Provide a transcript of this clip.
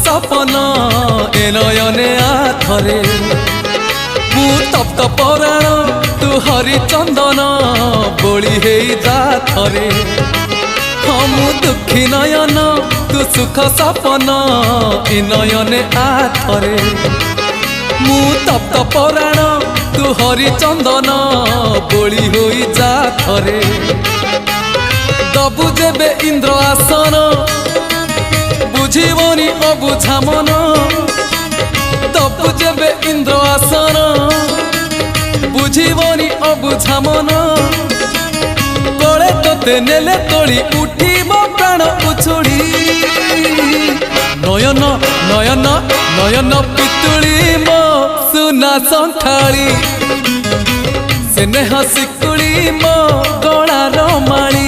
सपन ए नयने आथरे मु तप्त पराण तू हरिचंदन बोली हे जाथरे मु दुखी नयन तू सुख सपन ए नयने आथरे मु तप्त पराण तू हरिचंदन बोली होई जाथरे दबु जेबे इंद्र आसन बुझीबनी अबुझा मन दबु जेबे इंद्र आसन बुझीबनी अबुझा मन तोले तोते नेले तोली उठीब प्राण उछुड़ी नयन नयन नयन पितुड़ी मो सुना संथाली स्नेह शिकुड़ी मो गलार माली